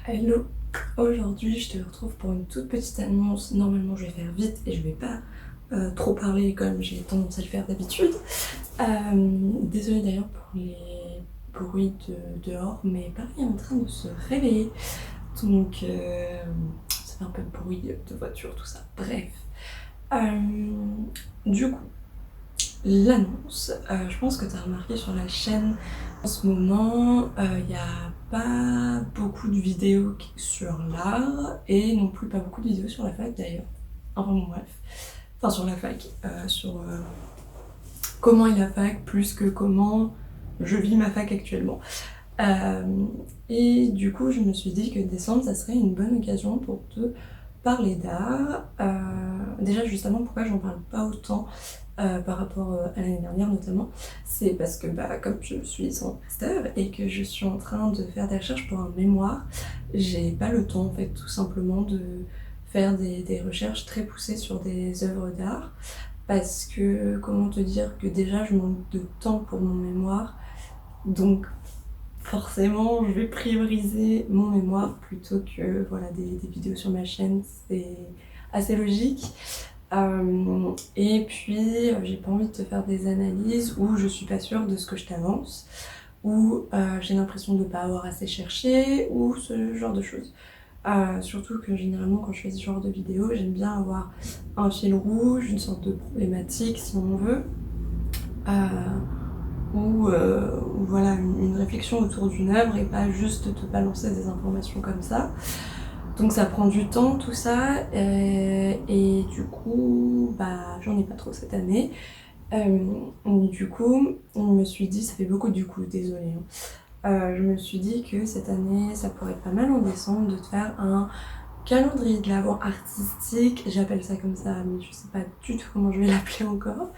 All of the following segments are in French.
Hello, aujourd'hui je te retrouve pour une toute petite annonce. Normalement je vais faire vite et je vais pas trop parler comme j'ai tendance à le faire d'habitude. Désolée d'ailleurs pour les bruits de dehors, mais Paris est en train de se réveiller. Donc ça fait un peu de bruit de voiture, tout ça. Bref. Du coup, l'annonce, je pense que tu as remarqué sur la chaîne en ce moment, il n'y a pas beaucoup de vidéos sur l'art et non plus pas beaucoup de vidéos sur la fac d'ailleurs. Enfin bon, bref. Enfin, sur la fac, sur comment est la fac plus que comment je vis ma fac actuellement. Et du coup, je me suis dit que décembre, ça serait une bonne occasion pour te parler d'art. Déjà, justement, pourquoi j'en parle pas autant par rapport à l'année dernière notamment, c'est parce que comme je suis en master et que je suis en train de faire des recherches pour un mémoire, j'ai pas le temps en fait tout simplement de faire des recherches très poussées sur des œuvres d'art parce que comment te dire que déjà je manque de temps pour mon mémoire, donc forcément je vais prioriser mon mémoire plutôt que voilà, des vidéos sur ma chaîne, c'est assez logique. Et puis j'ai pas envie de te faire des analyses où je suis pas sûre de ce que je t'avance, où j'ai l'impression de pas avoir assez cherché, ou ce genre de choses. Surtout que généralement quand je fais ce genre de vidéo, j'aime bien avoir un fil rouge, une sorte de problématique si on veut, ou voilà une réflexion autour d'une œuvre et pas juste te balancer des informations comme ça. Donc ça prend du temps tout ça, et du coup j'en ai pas trop cette année. Du coup je me suis dit, ça fait beaucoup du coup, désolée, hein. Je me suis dit que cette année ça pourrait être pas mal en décembre de te faire un calendrier de l'Avent artistique, j'appelle ça comme ça mais je sais pas du tout comment je vais l'appeler encore.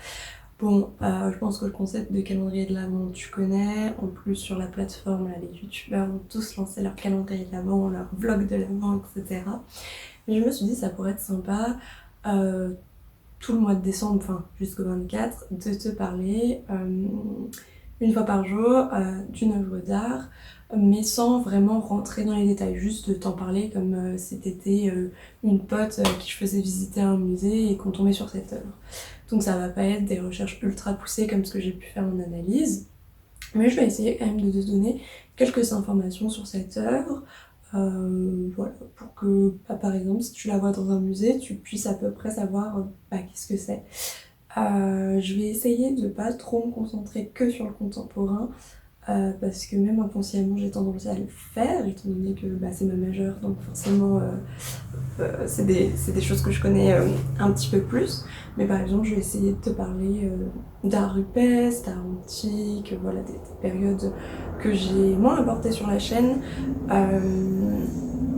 Bon, je pense que le concept de calendrier de l'Avent, tu connais. En plus, sur la plateforme, là, les youtubeurs ont tous lancé leur calendrier de l'Avent, leur vlog de l'Avent, etc. Mais je me suis dit, ça pourrait être sympa, tout le mois de décembre, enfin jusqu'au 24, de te parler une fois par jour d'une œuvre d'art, mais sans vraiment rentrer dans les détails, juste de t'en parler comme si t'étais une pote qui je faisais visiter un musée et qu'on tombait sur cette œuvre. Donc ça va pas être des recherches ultra poussées comme ce que j'ai pu faire en analyse, mais je vais essayer quand même de te donner quelques informations sur cette œuvre, voilà, pour que par exemple si tu la vois dans un musée, tu puisses à peu près savoir qu'est-ce que c'est. Je vais essayer de pas trop me concentrer que sur le contemporain, parce que même inconsciemment j'ai tendance à le faire étant donné que c'est ma majeure, donc forcément c'est des choses que je connais un petit peu plus. Mais par exemple je vais essayer de te parler d'art rupestre, d'art antique, voilà, des périodes que j'ai moins abordées sur la chaîne.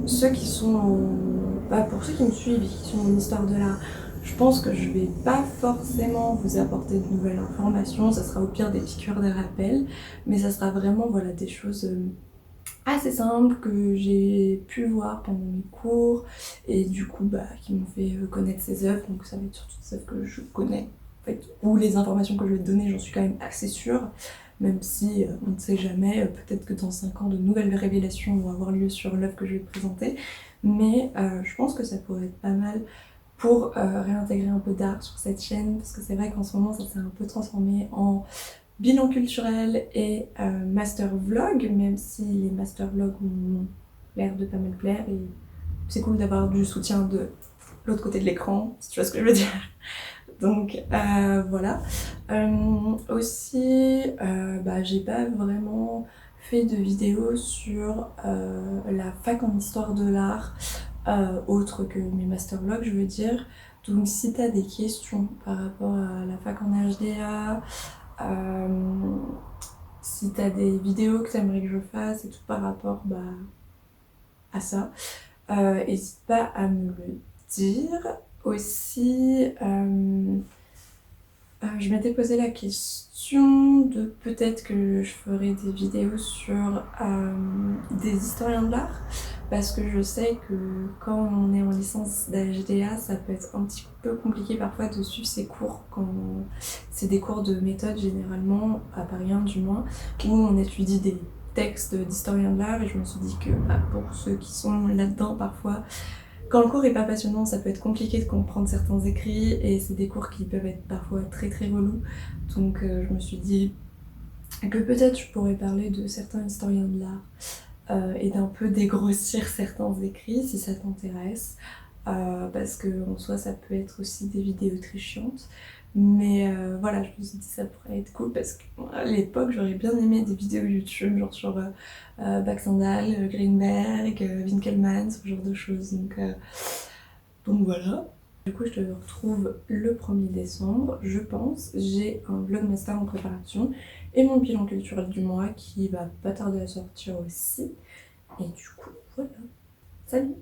Ceux qui sont pour ceux qui me suivent et qui sont en histoire de l'art, je pense que je vais pas forcément vous apporter de nouvelles informations, ça sera au pire des piqûres des rappels, mais ça sera vraiment voilà, des choses assez simples que j'ai pu voir pendant mes cours et du coup qui m'ont fait connaître ces œuvres. Donc ça va être surtout des œuvres que je connais en fait, ou les informations que je vais te donner, j'en suis quand même assez sûre, même si on ne sait jamais, peut-être que dans 5 ans de nouvelles révélations vont avoir lieu sur l'œuvre que je vais te présenter, mais je pense que ça pourrait être pas mal pour réintégrer un peu d'art sur cette chaîne, parce que c'est vrai qu'en ce moment ça s'est un peu transformé en bilan culturel et master vlog, même si les master vlogs ont l'air de pas mal plaire et c'est cool d'avoir du soutien de l'autre côté de l'écran, si tu vois ce que je veux dire. Donc voilà. Aussi, j'ai pas vraiment fait de vidéo sur la fac en histoire de l'art, autre que mes master vlogs, je veux dire. Donc si t'as des questions par rapport à la fac en HDA, si t'as des vidéos que t'aimerais que je fasse et tout par rapport à ça, n'hésite pas à me le dire. Aussi, je m'étais posé la question de peut-être que je ferais des vidéos sur des historiens de l'art, parce que je sais que quand on est en licence d'HDA, ça peut être un petit peu compliqué parfois de suivre ces cours, quand c'est des cours de méthode généralement, à Paris 1 du moins, où on étudie textes d'historien de l'art et je me suis dit que pour ceux qui sont là-dedans parfois, quand le cours est pas passionnant, ça peut être compliqué de comprendre certains écrits et c'est des cours qui peuvent être parfois très très relous. Donc je me suis dit que peut-être je pourrais parler de certains historiens de l'art et d'un peu dégrossir certains écrits si ça t'intéresse. Parce que en soi ça peut être aussi des vidéos très chiantes. Mais voilà, je me suis dit ça pourrait être cool parce qu'à l'époque j'aurais bien aimé des vidéos YouTube genre sur Baxandal, Greenberg, Winkelmann, ce genre de choses. Donc voilà. Du coup je te retrouve le 1er décembre, je pense. J'ai un vlogmaster en préparation et mon bilan culturel du mois qui va pas tarder à sortir aussi. Et du coup voilà. Salut!